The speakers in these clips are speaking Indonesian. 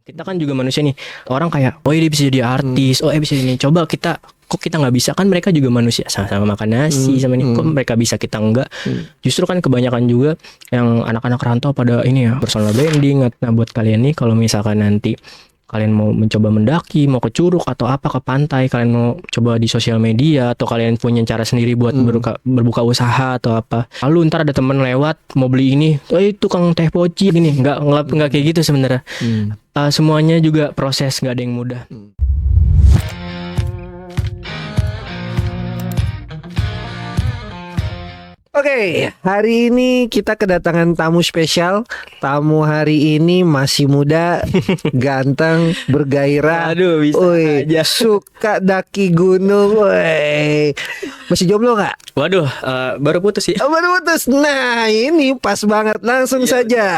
Kita kan juga manusia nih. Orang kayak, oh dia bisa jadi artis, oh bisa ini. Coba kok kita nggak bisa? Kan mereka juga manusia, sama-sama makan nasi sama ini. Kok mereka bisa kita enggak? Justru kan kebanyakan juga yang anak-anak rantau pada ini ya, personal branding. Nah buat kalian nih, kalau misalkan nanti kalian mau mencoba mendaki, mau ke curug atau apa, ke pantai, kalian mau coba di sosial media, atau kalian punya cara sendiri buat berbuka usaha atau apa, lalu ntar ada temen lewat mau beli ini, tukang teh poci gini, nggak kayak gitu sebenarnya. Semuanya juga proses, nggak ada yang mudah. Oke, hari ini kita kedatangan tamu spesial. Tamu hari ini masih muda, ganteng, bergairah. Aduh, bisa aja. Suka daki gunung. Woi. Masih jomblo nggak? Waduh, baru putus sih. Oh, baru putus. Nah, ini pas banget. Langsung saja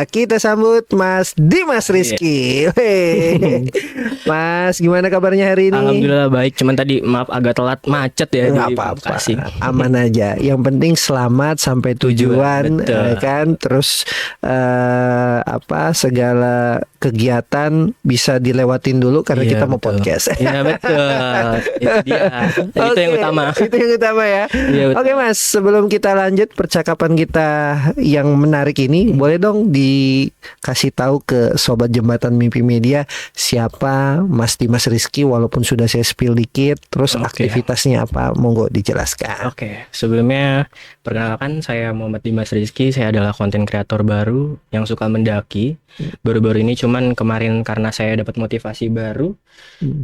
kita sambut Mas Dimas Rizky. Mas, gimana kabarnya hari ini? Alhamdulillah baik. Cuman tadi maaf agak telat, macet ya. Nggak apa-apa, aman aja. Yang penting selamat sampai tujuan, kan. Terus segala kegiatan bisa dilewatin dulu karena kita mau podcast. Iya betul. Itu dia. Itu yang utama. Itu yang utama ya. Oke Mas, sebelum kita lanjut percakapan kita yang menarik ini, boleh dong dikasih tahu ke Sobat Jembatan Mimpi Media siapa Mas Dimas Rizky, walaupun sudah saya spill dikit. Terus aktivitasnya apa? Monggo dijelaskan. Oke, sebelumnya perkenalkan, saya Muhammad Dimas Rizky. Saya adalah konten kreator baru yang suka mendaki. Baru-baru ini cuman kemarin karena saya dapat motivasi baru.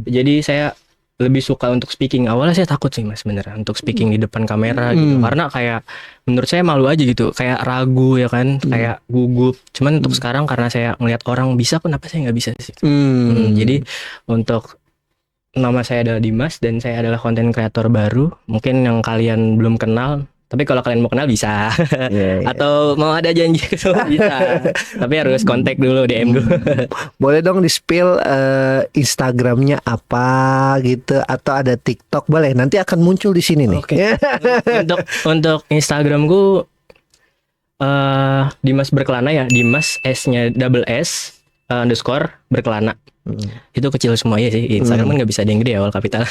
Jadi saya lebih suka untuk speaking. Awalnya saya takut sih Mas beneran untuk speaking di depan kamera gitu. Karena kayak menurut saya malu aja gitu. Kayak ragu ya kan, kayak gugup. Cuman untuk sekarang karena saya ngelihat orang bisa, kenapa saya nggak bisa sih? Jadi untuk nama saya adalah Dimas dan saya adalah konten kreator baru. Mungkin yang kalian belum kenal, tapi kalau kalian mau kenal bisa. Atau mau ada janji ketemu bisa. Tapi harus kontak dulu, DM dulu. Boleh dong di-spill Instagramnya apa gitu, atau ada TikTok, boleh. Nanti akan muncul di sini nih. Untuk Instagramku Dimas Berkelana ya, Dimas S-nya double S underscore Berkelana. Itu kecil semua ya sih. Instagram kan nggak bisa ada yang gede awal kapital.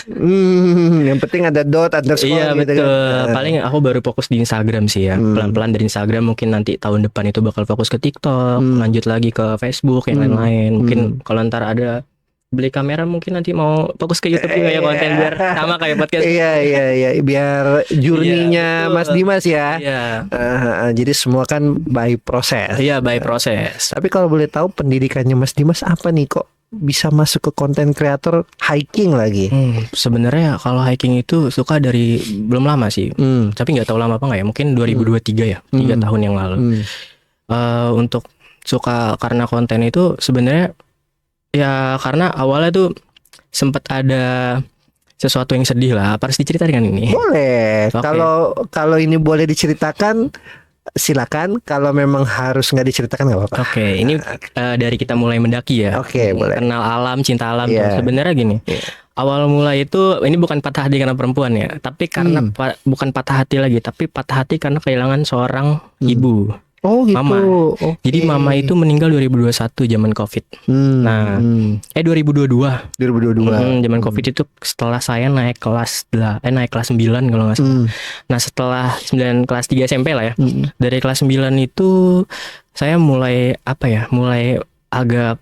Yang penting ada dot underscore. Iya gitu betul. Kan. Paling aku baru fokus di Instagram sih ya. Pelan-pelan dari Instagram, mungkin nanti tahun depan itu bakal fokus ke TikTok, lanjut lagi ke Facebook yang lain-lain. Mungkin kalau ntar ada beli kamera, mungkin nanti mau fokus ke YouTube juga ya, konten biar sama kayak podcast. Iya, biar journey-nya Mas Dimas ya. Iya. Jadi semua kan by proses. Iya, by proses. Tapi kalau boleh tahu pendidikannya Mas Dimas apa nih, kok bisa masuk ke konten kreator hiking lagi? Sebenarnya kalau hiking itu suka dari belum lama sih. Tapi nggak tahu lama apa nggak ya. Mungkin 2023 ya, 3 tahun yang lalu. Untuk suka karena konten itu sebenarnya ya karena awalnya tuh sempat ada sesuatu yang sedih lah. Apa harus diceritakan ini? Boleh. Kalau ini boleh diceritakan, silakan. Kalau memang harus nggak diceritakan nggak apa-apa. Oke, ini dari kita mulai mendaki ya. Oke, boleh. Kenal alam, cinta alam. Yeah. Sebenarnya gini, awal mulai itu ini bukan patah hati karena perempuan ya, tapi karena bukan patah hati lagi, tapi patah hati karena kehilangan seorang ibu. Oh gitu. Mama. Jadi mama itu meninggal 2021 zaman Covid. 2022. Zaman Covid itu setelah saya naik kelas 9 kalau nggak salah. Nah, setelah 9 kelas 3 SMP lah ya. Dari kelas 9 itu saya mulai mulai agak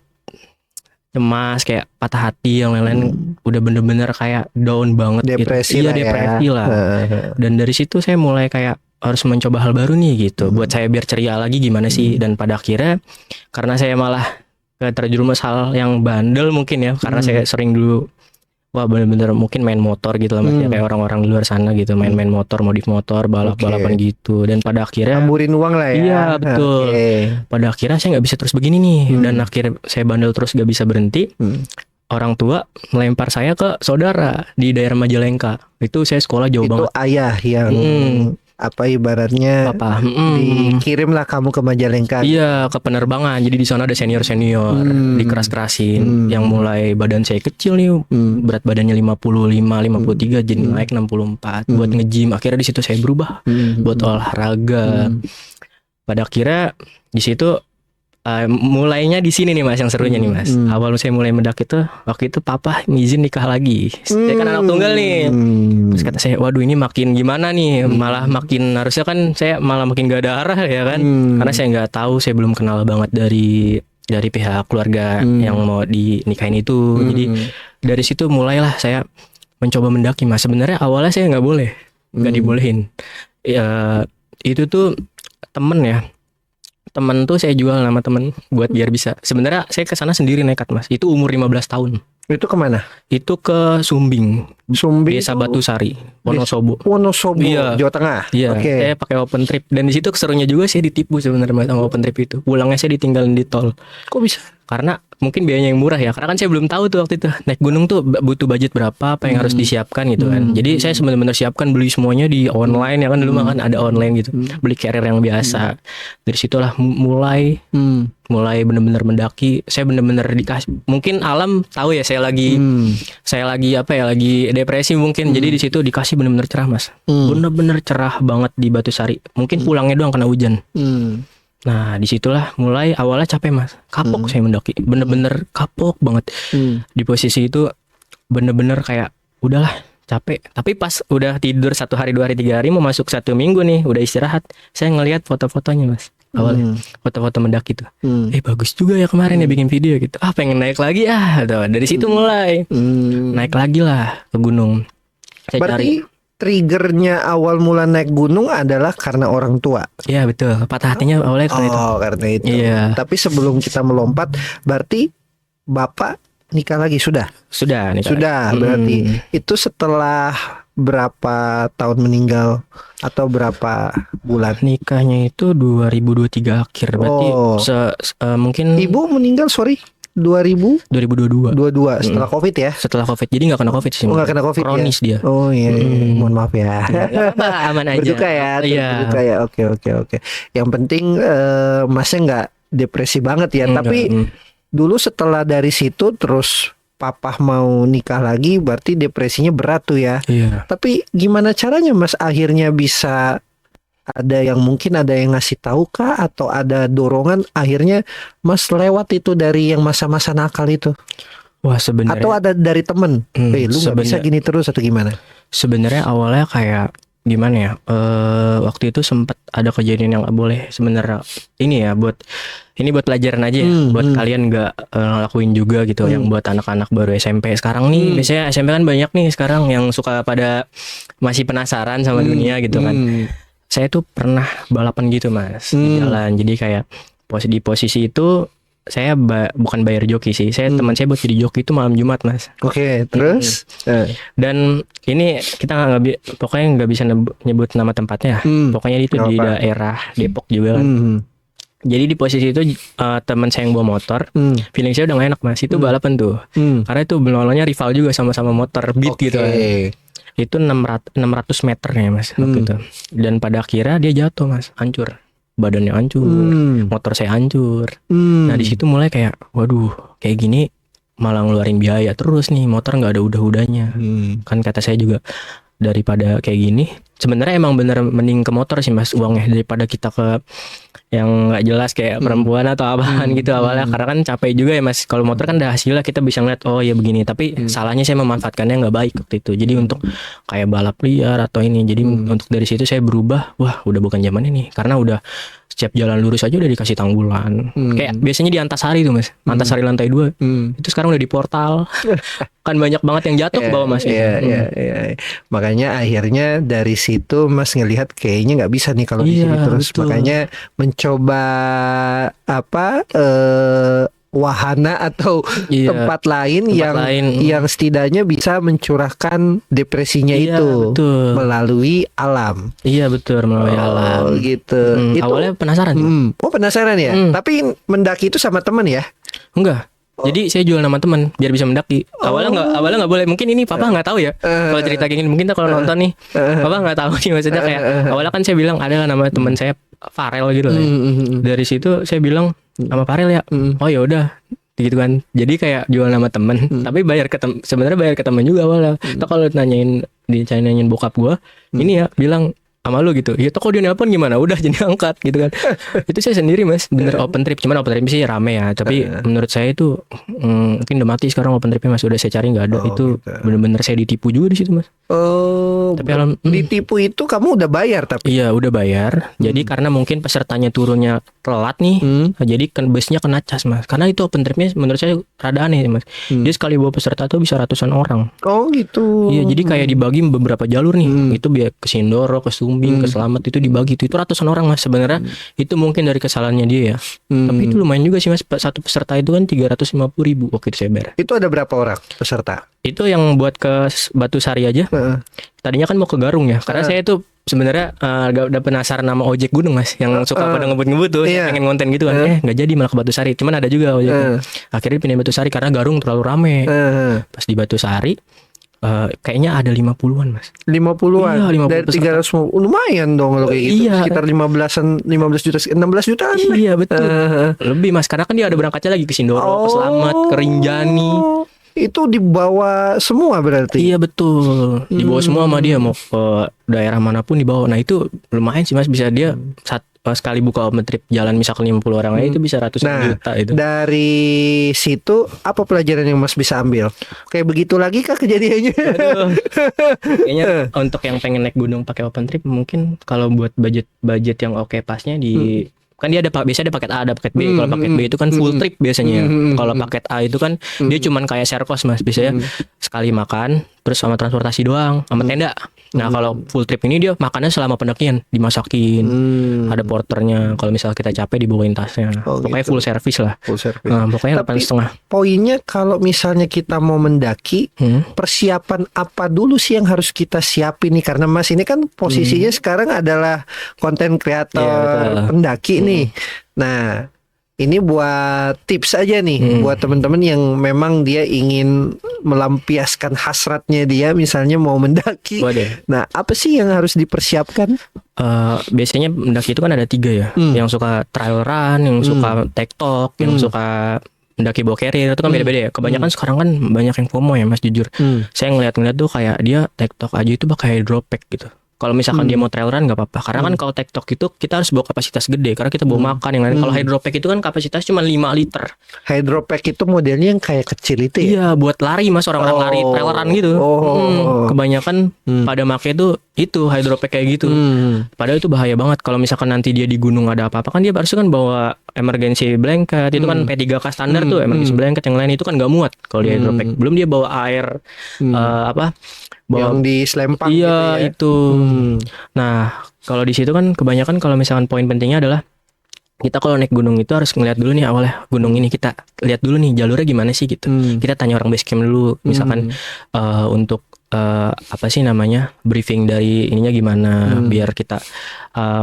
cemas, kayak patah hati, yang lain-lain udah bener-bener kayak down banget. Depresi gitu. lah ya. Depresi lah. Dan dari situ saya mulai kayak harus mencoba hal baru nih gitu, buat saya biar ceria lagi gimana sih. Dan pada akhirnya karena saya malah terjerumus hal yang bandel mungkin ya, karena saya sering dulu bener-bener mungkin main motor gitu lah Mas, ya, kayak orang-orang di luar sana gitu, main-main motor, modif motor, balap-balapan gitu. Dan pada akhirnya amburin uang lah ya. Iya betul. Pada akhirnya saya nggak bisa terus begini nih, dan akhirnya saya bandel terus gak bisa berhenti. Orang tua melempar saya ke saudara di daerah Majalengka. Itu saya sekolah jauh banget. Itu ayah yang ibaratnya Papa. Dikirimlah kamu ke Majalengka. Iya, ke penerbangan. Jadi di sana ada senior dikeras-kerasin. Yang mulai badan saya kecil nih, berat badannya 53 jadi naik 64 buat nge-gym. Akhirnya di situ saya berubah buat olahraga. Pada akhirnya di situ mulainya di sini nih Mas, yang serunya nih Mas. Awal saya mulai mendaki itu waktu itu papa ngizin nikah lagi. Saya kan anak tunggal nih. Terus kata saya, waduh ini makin gimana nih? Malah makin harusnya kan saya malah makin gak ada arah ya kan? Karena saya nggak tahu, saya belum kenal banget dari pihak keluarga yang mau dinikahin itu. Jadi dari situ mulailah saya mencoba mendaki Mas. Sebenarnya awalnya saya nggak boleh, nggak dibolehin. Ya itu tuh temen tuh saya jual nama temen buat biar bisa. Sebenarnya saya ke sana sendiri nekat Mas. Itu umur 15 tahun. Itu kemana? Itu ke Sumbing, Desa itu Batusari, Wonosobo. Wonosobo, Iya. Jawa Tengah. Iya, Oke. saya pakai open trip dan di situ keserunya juga saya ditipu sebenarnya Mas, sama open trip itu. Pulangnya saya ditinggalin di tol. Kok bisa? Karena mungkin biayanya yang murah ya. Karena kan saya belum tahu tuh waktu itu naik gunung tuh butuh budget berapa, apa yang harus disiapkan gitu kan. Jadi saya benar-benar siapkan, beli semuanya di online ya kan, dulu mah kan ada online gitu. Beli carrier yang biasa. Dari situlah mulai benar-benar mendaki. Saya benar-benar dikasih, mungkin alam tahu ya saya lagi apa ya, lagi depresi mungkin. Jadi di situ dikasih benar-benar cerah Mas. Benar-benar cerah banget di Batusari. Mungkin pulangnya doang kena hujan. Nah disitulah mulai awalnya capek Mas, kapok saya mendaki, bener-bener kapok banget. Di posisi itu bener-bener kayak udahlah capek. Tapi pas udah tidur 1 hari 2 hari 3 hari mau masuk 1 minggu nih udah istirahat, saya ngelihat foto-fotonya Mas. Awalnya foto-foto mendaki tuh, bagus juga ya kemarin ya bikin video gitu. Pengen naik lagi tuh. Dari situ mulai naik lagi lah ke gunung. Saya Berarti triggernya awal mula naik gunung adalah karena orang tua. Iya betul, patah hatinya awalnya karena itu. Karena itu. Iya. Tapi sebelum kita melompat, berarti Bapak nikah lagi sudah? Sudah nikah. Sudah, berarti itu setelah berapa tahun meninggal atau berapa bulan? Nikahnya itu 2023 akhir, berarti mungkin Ibu meninggal 2022 setelah Covid ya? Setelah Covid, jadi nggak kena Covid sih. Nggak kena Covid kronis ya? dia. Oh iya, mohon maaf ya. Aman aja. Berduka ya, berduka ya. Oke. Yang penting Masnya nggak depresi banget ya. Enggak, Tapi dulu setelah dari situ terus Papa mau nikah lagi, berarti depresinya berat tuh ya. Iya. Tapi gimana caranya Mas akhirnya bisa, ada yang ngasih tahu kah, atau ada dorongan akhirnya Mas lewat itu dari yang masa-masa nakal itu? Wah sebenarnya. Atau ada dari temen, lu nggak bisa gini terus atau gimana? Sebenarnya awalnya kayak gimana ya? Waktu itu sempat ada kejadian yang nggak boleh sebenarnya. Ini ya buat pelajaran aja ya, buat kalian nggak ngelakuin juga gitu. Yang buat anak-anak baru SMP sekarang nih, biasanya SMP kan banyak nih sekarang yang suka pada masih penasaran sama dunia gitu kan. Saya tuh pernah balapan gitu Mas di jalan. Jadi kayak di posisi itu saya bukan bayar joki sih. Saya teman saya buat jadi joki itu malam Jumat Mas. Oke, terus? Dan ini kita pokoknya nggak bisa nyebut nama tempatnya. Pokoknya itu di daerah Depok juga kan. Jadi di posisi itu teman saya yang bawa motor, feeling saya udah gak enak Mas. Itu balapan tuh. Karena itu benolonya rival juga sama-sama motor beat gitu kan. Itu 600 meter ya Mas waktu itu. Dan pada akhirnya dia jatuh Mas, hancur. Badannya hancur, motor saya hancur. Nah di situ mulai kayak, waduh, kayak gini malah ngeluarin biaya terus nih, motor nggak ada udah-udahnya. Kan kata saya juga, daripada kayak gini, sebenarnya emang bener mending ke motor sih Mas uangnya, daripada kita ke yang nggak jelas kayak perempuan atau apaan gitu awalnya. Karena kan capek juga ya Mas. Kalau motor kan udah hasilnya kita bisa ngeliat, oh ya begini. Tapi salahnya saya memanfaatkannya nggak baik waktu itu. Jadi untuk kayak balap liar atau ini. Jadi untuk dari situ saya berubah. Wah udah bukan zaman ini. Karena udah setiap jalan lurus aja udah dikasih tanggulan. Kayak biasanya di Antasari tuh Mas. Antasari lantai 2. Itu sekarang udah di portal. Kan banyak banget yang jatuh ke bawah Mas. Iya. Makanya akhirnya dari situ Mas ngelihat kayaknya nggak bisa nih kalau di sini terus. Betul. Makanya mencoba wahana atau tempat lain yang setidaknya bisa mencurahkan depresinya itu betul. Melalui alam. Iya betul, melalui alam. Gitu. Itu awalnya penasaran. Penasaran ya. Tapi mendaki itu sama teman ya? Enggak. Jadi saya jual nama teman biar bisa mendaki. Awalnya nggak boleh. Mungkin ini papa nggak tahu ya. Kalau cerita gini mungkin kalau nonton nih, papa nggak tahu nih maksudnya kayak. Awalnya kan saya bilang ada nama teman saya Farel gitu lah. Dari situ saya bilang nama Farel ya. Oh ya udah gitu kan. Jadi kayak jual nama teman, tapi sebenarnya bayar ke teman juga awalnya. Kalau nanyain bokap gue, ini ya bilang sama lu gitu. Ya kok dia nelpon gimana? Udah jadi angkat gitu kan. Itu saya sendiri mas, bener open trip. Cuman open trip sih rame ya. Tapi menurut saya itu mungkin udah mati sekarang open tripnya mas. Udah saya cari nggak ada. Itu gitu. bener-bener saya ditipu juga di situ mas. Oh, Tapi ditipu itu kamu udah bayar tapi? Iya udah bayar. Jadi karena mungkin pesertanya turunnya telat nih, jadi busnya kena cas mas. Karena itu open tripnya menurut saya rada aneh mas. Dia sekali bawa peserta tuh bisa ratusan orang. Oh gitu. Iya, jadi kayak dibagi beberapa jalur nih. Itu biar ke Sindoro, ke Sumbing, ke Slamet itu dibagi itu ratusan orang mas. Sebenarnya itu mungkin dari kesalahannya dia ya. Tapi itu lumayan juga sih mas. Satu peserta itu kan 350.000 waktu itu saya bayar. Itu ada berapa orang peserta? Itu yang buat ke Batu Sari aja. Tadinya kan mau ke Garung ya. Karena saya tuh sebenarnya udah penasaran nama ojek gunung mas, yang suka pada ngebut-ngebut tuh, pengen konten gitu kan. Nggak jadi malah ke Batu Sari. Cuman ada juga ojek. Akhirnya pindah Batu Sari karena Garung terlalu rame. Pas di Batu Sari kayaknya ada 50-an mas. 50-an? Iya, 50 dari 300 lumayan dong kalau kayak gitu. Iya. Sekitar 15 juta, 16 jutaan. Iya betul. Lebih mas, karena kan dia ada berangkatnya lagi ke Sindoro, ke Slamet, ke Rinjani. Itu dibawa semua berarti? Iya betul. Dibawa semua sama dia, mau ke daerah manapun dibawa. Nah itu lumayan sih mas, bisa dia sekali buka open trip jalan misalkan 50 orang aja itu bisa ratusan juta itu. Dari situ apa pelajaran yang mas bisa ambil? Kayak begitu lagi kah kejadiannya? Kayaknya untuk yang pengen naik gunung pakai open trip mungkin kalau buat budget yang oke pasnya di kan dia ada biasanya ada paket A, ada paket B. Kalau paket B itu kan full trip biasanya. Kalau paket A itu kan dia cuman kayak share cost mas, biasanya sekali makan terus sama transportasi doang sama tenda. Nah kalau full trip ini dia makannya selama pendakian, dimasakin, ada porternya. Kalau misal kita capek dibawain tasnya. Pokoknya full service lah. Full service. Nah, pokoknya 8,5. Poinnya kalau misalnya kita mau mendaki, persiapan apa dulu sih yang harus kita siapin nih? Karena mas ini kan posisinya sekarang adalah konten kreator pendaki nih. Nah ini buat tips aja nih buat teman-teman yang memang dia ingin melampiaskan hasratnya dia, misalnya mau mendaki. Nah apa sih yang harus dipersiapkan? Biasanya mendaki itu kan ada 3 ya, yang suka trail run, yang suka tektok, yang suka mendaki bawa carrier, itu kan beda-beda ya. Kebanyakan sekarang kan banyak yang FOMO ya mas, jujur. Saya ngeliat tuh kayak dia tektok aja itu pakai hydropack gitu. Kalau misalkan dia mau trail run nggak apa-apa, karena kan kalau tektok itu kita harus bawa kapasitas gede, karena kita bawa makan yang lain. Kalau hydropack itu kan kapasitas cuma 5 liter. Hydropack itu modelnya yang kayak kecil itu ya? Iya, buat lari mas, orang-orang lari trail run gitu. Kebanyakan pada make itu hydropack kayak gitu. Padahal itu bahaya banget. Kalau misalkan nanti dia di gunung ada apa-apa kan dia harusnya kan bawa emergency blanket. Itu kan P3K standar tuh, emergency blanket yang lain itu kan nggak muat kalau di hydropack. Belum dia bawa air yang di selempang gitu ya? Itu. Nah, kalau di situ kan kebanyakan kalau misalkan poin pentingnya adalah kita kalau naik gunung itu harus ngeliat dulu nih awalnya gunung ini, kita lihat dulu nih jalurnya gimana sih gitu. Kita tanya orang base camp dulu, misalkan untuk apa sih namanya, briefing dari ininya gimana, biar kita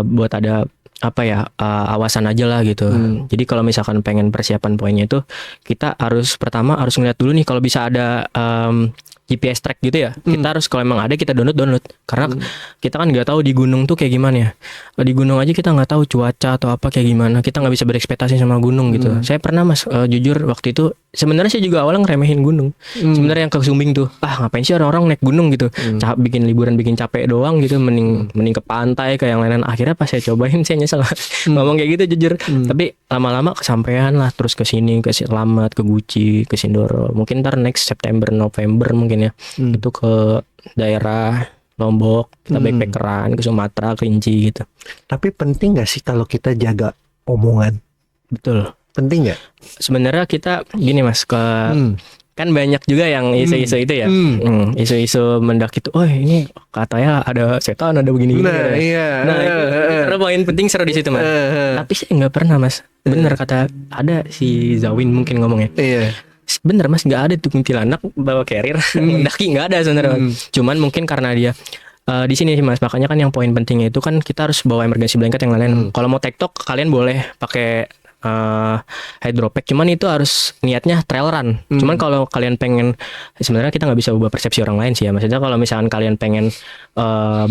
buat ada apa ya, awasan aja lah gitu. Jadi kalau misalkan pengen persiapan poinnya itu kita harus pertama harus ngeliat dulu nih kalau bisa ada GPS track gitu ya. Kita harus kalau emang ada kita download karena kita kan nggak tahu di gunung tuh kayak gimana ya. Di gunung aja kita nggak tahu cuaca atau apa kayak gimana. Kita nggak bisa berekspektasi sama gunung gitu. Saya pernah mas jujur waktu itu sebenarnya saya juga awalnya ngeremehin gunung. Sebenarnya yang ke Sumbing tuh ngapain sih orang-orang naik gunung gitu, bikin liburan bikin capek doang gitu, mending ke pantai kayak yang lain. Akhirnya pas saya cobain saya nyesel ngomong kayak gitu jujur. Tapi lama-lama kesampaian lah, terus ke sini, ke Slamet, ke Guci, ke Sindoro. Mungkin ntar next September November mungkin ya, itu ke daerah Lombok, kita backpackeran ke Sumatera, Kerinci gitu. Tapi penting gak sih kalau kita jaga omongan? Betul. Penting gak? Sebenarnya kita gini mas, kan banyak juga yang isu-isu itu ya, isu-isu mendaki itu, oh ini katanya ada setan, ada begini. Nah iya. Nah itu poin penting seru di situ mas. Tapi saya nggak pernah mas. Bener kata ada si Zawin mungkin ngomongnya. Iya. Bener mas, nggak ada tuh kuntilanak bawa carrier mendaki, nggak ada sebenarnya. Cuman mungkin karena dia di sini sih mas, makanya kan yang poin pentingnya itu kan kita harus bawa emergency blanket yang lain. Kalau mau tektok kalian boleh pakai hydropack, cuman itu harus niatnya trail run. Cuman kalau kalian pengen, sebenarnya kita nggak bisa ubah persepsi orang lain sih ya. Maksudnya kalau misalkan kalian pengen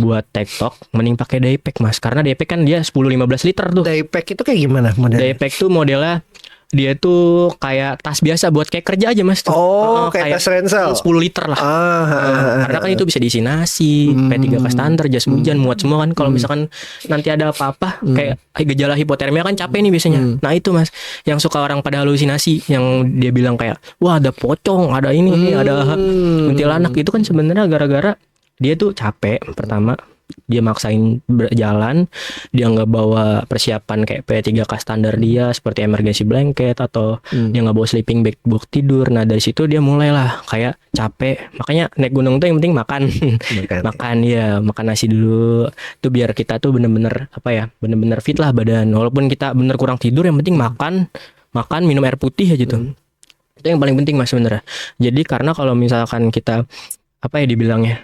buat tektok, mending pakai daypack mas, karena daypack kan dia 10-15 liter tuh. Daypack itu kayak gimana modelnya? Daypack tuh modelnya Dia tuh kayak tas biasa buat kayak kerja aja mas tuh. Oh, kayak tas ransel 10 liter lah. Karena kan itu bisa diisi nasi, P3K standar, jas hujan, muat semua kan. Kalau misalkan nanti ada apa-apa kayak gejala hipotermia kan capek nih biasanya. Nah itu mas, yang suka orang pada halusinasi, yang dia bilang kayak wah ada pocong, ada ini, ada kuntilanak, itu kan sebenarnya gara-gara dia tuh capek pertama. Dia maksain berjalan, dia nggak bawa persiapan kayak P3K standar dia seperti emergency blanket, atau dia nggak bawa sleeping bag buat tidur. Nah dari situ dia mulailah kayak capek, makanya naik gunung tuh yang penting makan. Makan ya, makan nasi dulu tuh biar kita tuh bener-bener apa ya, bener-bener fit lah badan, walaupun kita bener kurang tidur, yang penting makan minum air putih aja tuh. Itu yang paling penting mas sebenarnya. Jadi karena kalau misalkan kita apa ya dibilangnya,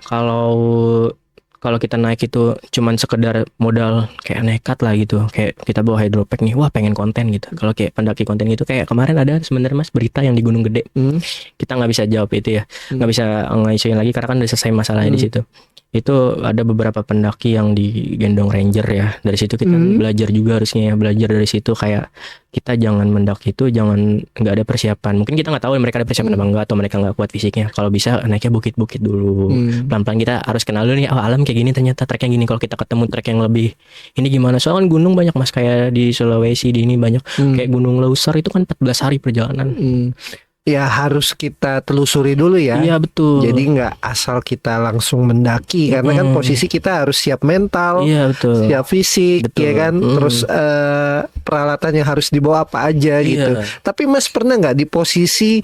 kalau kita naik itu cuman sekedar modal kayak nekat lah gitu, kayak kita bawa hydropack nih, wah pengen konten gitu. Kalau kayak pendaki konten gitu, kayak kemarin ada sebenarnya mas berita yang di Gunung Gede, kita nggak bisa jawab itu ya, nggak bisa ngisuin lagi karena kan udah selesai masalahnya di situ. Itu ada beberapa pendaki yang digendong ranger ya. Dari situ kita belajar juga harusnya ya, belajar dari situ kayak kita jangan mendaki itu jangan nggak ada persiapan. Mungkin kita nggak tahu mereka ada persiapan apa enggak, atau mereka nggak kuat fisiknya. Kalau bisa naiknya bukit-bukit dulu, pelan-pelan kita harus kenal dulu nih. Oh alam kayak gini ternyata, treknya gini. Kalau kita ketemu trek yang lebih ini gimana? Soalnya kan gunung banyak mas, kayak di Sulawesi di ini banyak kayak Gunung Leuser itu kan 14 hari perjalanan. Ya harus kita telusuri dulu ya. Iya betul. Jadi nggak asal kita langsung mendaki, karena kan posisi kita harus siap mental, iya betul, siap fisik, betul. ya kan. Terus peralatan yang harus dibawa apa aja gitu. Tapi mas pernah nggak di posisi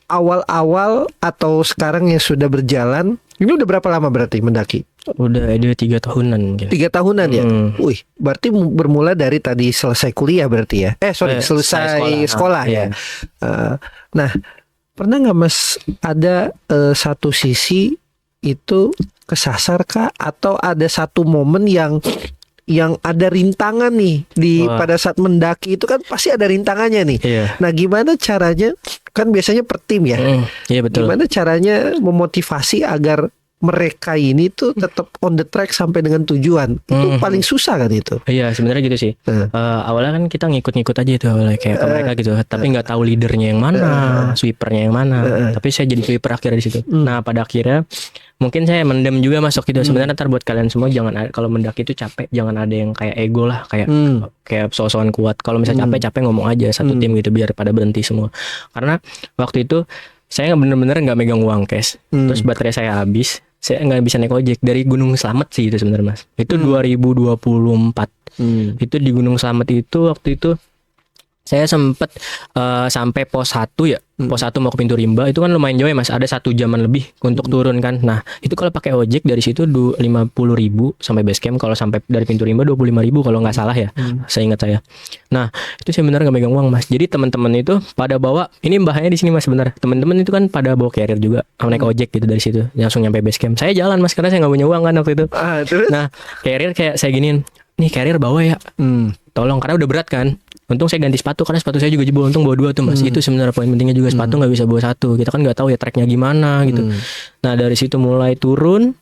awal-awal atau sekarang yang sudah berjalan? Ini udah berapa lama berarti mendaki? Udah ada 3 tahunan mungkin. 3 tahunan ya? Wih, berarti bermula dari tadi selesai kuliah berarti ya? Selesai sekolah ya? Nah, pernah nggak mas ada satu sisi itu kesasar kah? Atau ada satu momen yang ada rintangan nih pada saat mendaki itu kan pasti ada rintangannya nih. Nah, gimana caranya? Kan biasanya per tim ya. Iya betul. Gimana caranya memotivasi agar mereka ini tuh tetap on the track sampai dengan tujuan? Itu paling susah kan itu. Iya sebenarnya gitu sih. Awalnya kan kita ngikut-ngikut aja itu awalnya kayak ke mereka gitu, tapi nggak tahu leadernya yang mana, sweepernya yang mana. Tapi saya jadi sweeper akhirnya di situ. Nah pada akhirnya mungkin saya mendem juga masuk gitu. Sebenarnya ntar buat kalian semua jangan, kalau mendaki itu capek jangan ada yang kayak ego lah, kayak so-soan kuat. Kalau misalnya capek ngomong aja satu tim gitu biar pada berhenti semua. Karena waktu itu saya bener-bener nggak megang uang cash. Terus baterai saya habis. Saya nggak bisa naik ojek dari Gunung Slamet sih itu sebenarnya mas. Itu 2024. Itu di Gunung Slamet itu waktu itu saya sempet sampai pos 1 ya. Pos 1 mau ke Pintu Rimba itu kan lumayan jauh ya mas, ada 1 jaman lebih untuk turun kan. Nah itu kalau pakai ojek dari situ 50.000 sampai base camp. Kalau sampai dari Pintu Rimba 25.000 kalau nggak salah ya, saya ingat saya. Nah itu saya benar nggak megang uang mas. Jadi teman-teman itu pada bawa, ini bahayanya di sini mas sebenarnya. Teman-teman itu kan pada bawa carrier juga, naik ojek gitu dari situ langsung nyampe base camp. Saya jalan mas karena saya nggak punya uang kan waktu itu. Nah carrier kayak saya giniin, nih carrier bawa ya, tolong, karena udah berat kan. Untung saya ganti sepatu karena sepatu saya juga jebol. Untung bawa 2 tuh mas. Itu sebenarnya poin pentingnya juga, sepatu nggak bisa bawa 1. Kita kan nggak tahu ya treknya gimana gitu. Nah dari situ mulai turun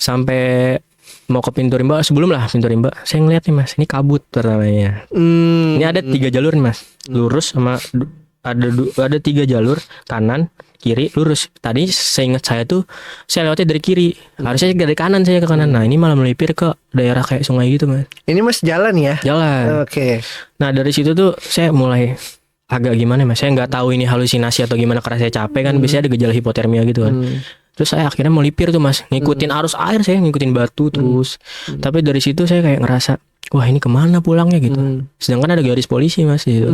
sampai mau ke Pintu Rimba. Sebelum lah Pintu Rimba, saya ngeliat nih mas, ini kabut namanya. Ini ada 3 jalur nih mas, lurus sama ada 3 jalur, kanan kiri lurus. Tadi saya ingat saya tuh saya lewatnya dari kiri, harusnya dari kanan saya ke kanan. Nah ini malah melipir ke daerah kayak sungai gitu mas. Ini mas jalan ya? Jalan. Oke. Nah dari situ tuh saya mulai agak gimana mas, saya nggak tahu ini halusinasi atau gimana karena saya capek kan. Biasanya ada gejala hipotermia gitu kan. Terus saya akhirnya melipir tuh mas, ngikutin arus air, saya ngikutin batu terus. Tapi dari situ saya kayak ngerasa, wah ini kemana pulangnya gitu. Sedangkan ada garis polisi mas gitu.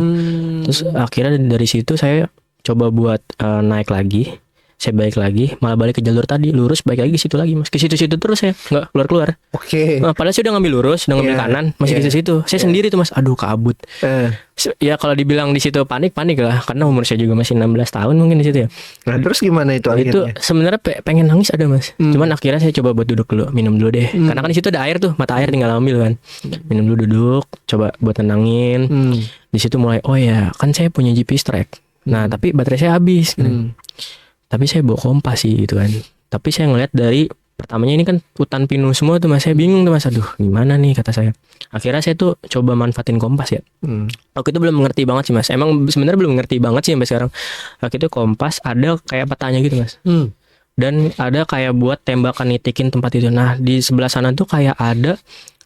Terus akhirnya dari situ saya coba buat naik lagi. Saya balik lagi, malah balik ke jalur tadi, lurus balik lagi ke situ lagi mas, ke situ-situ terus saya nggak keluar. Oke. Nah, padahal saya udah ngambil lurus, udah ngambil kanan, masih ke situ. Saya sendiri tuh mas, aduh kabut. Ya kalau dibilang di situ panik lah, karena umur saya juga masih 16 tahun mungkin di situ ya. Nah terus gimana itu akhirnya? Itu sebenarnya pengen nangis ada mas. Cuman akhirnya saya coba buat duduk dulu, minum dulu deh. Karena kan di situ ada air tuh, mata air tinggal ambil kan. Minum dulu, duduk, coba buat tenangin. Di situ mulai, oh ya kan saya punya GPS track. Nah tapi baterai saya habis. Tapi saya bawa kompas sih gitu kan. Tapi saya ngeliat dari pertamanya ini kan hutan pinus semua tuh mas, saya bingung tuh mas, aduh gimana nih kata saya. Akhirnya saya tuh coba manfaatin kompas ya. Waktu itu belum mengerti banget sih mas, emang sebenarnya belum ngerti banget sih sampai sekarang. Waktu itu kompas ada kayak petanya gitu mas, dan ada kayak buat tembakan nitikin tempat itu. Nah di sebelah sana tuh kayak ada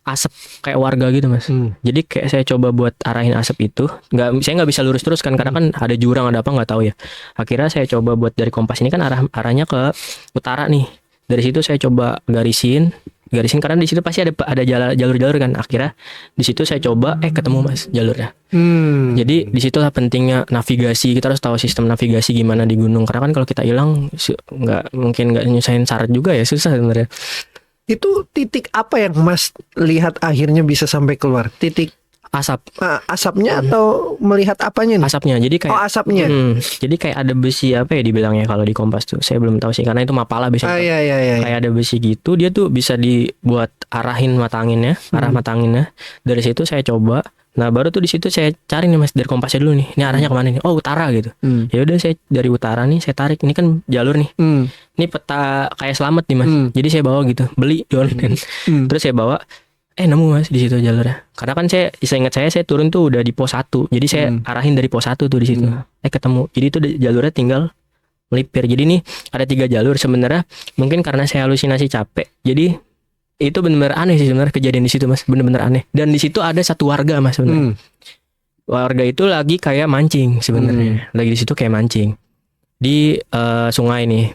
asap kayak warga gitu mas. Jadi kayak saya coba buat arahin asap itu, saya nggak bisa lurus terus kan, karena kan ada jurang ada apa nggak tahu ya. Akhirnya saya coba buat dari kompas ini kan arahnya ke utara nih. Dari situ saya coba garisin karena di situ pasti ada jalur-jalur kan. Akhirnya di situ saya coba ketemu mas jalurnya. Jadi di situlah pentingnya navigasi. Kita harus tahu sistem navigasi gimana di gunung, karena kan kalau kita hilang nggak nyusahin syarat juga ya, susah sebenarnya. Itu titik apa yang Mas lihat akhirnya bisa sampai keluar? Titik asapnya atau melihat apanya nih? Asapnya. Jadi kayak asapnya. Jadi kayak ada besi apa ya dibilangnya kalau di kompas tuh. Saya belum tahu sih karena itu mapala biasanya. Iya. Kayak ada besi gitu, dia tuh bisa dibuat arahin mata anginnya, arah mata anginnya. Dari situ saya coba. Nah, baru tuh di situ saya cari nih Mas dari kompasnya dulu nih. Ini arahnya kemana nih? Oh, utara gitu. Ya udah saya dari utara nih saya tarik. Ini kan jalur nih. Ini peta kayak selamat nih Mas. Jadi saya bawa gitu, beli di online. Terus saya bawa nemu mas di situ jalurnya. Karena kan saya ingat saya turun tuh udah di pos 1. Jadi saya arahin dari pos 1 tuh di situ. Ketemu. Jadi itu jalurnya tinggal melipir. Jadi nih ada 3 jalur sebenarnya. Mungkin karena saya halusinasi capek. Jadi itu benar-benar aneh sih sebenarnya kejadian di situ mas. Benar-benar aneh. Dan di situ ada satu warga mas sebenarnya. Warga itu lagi kayak mancing sebenarnya. Lagi di situ kayak mancing di sungai nih.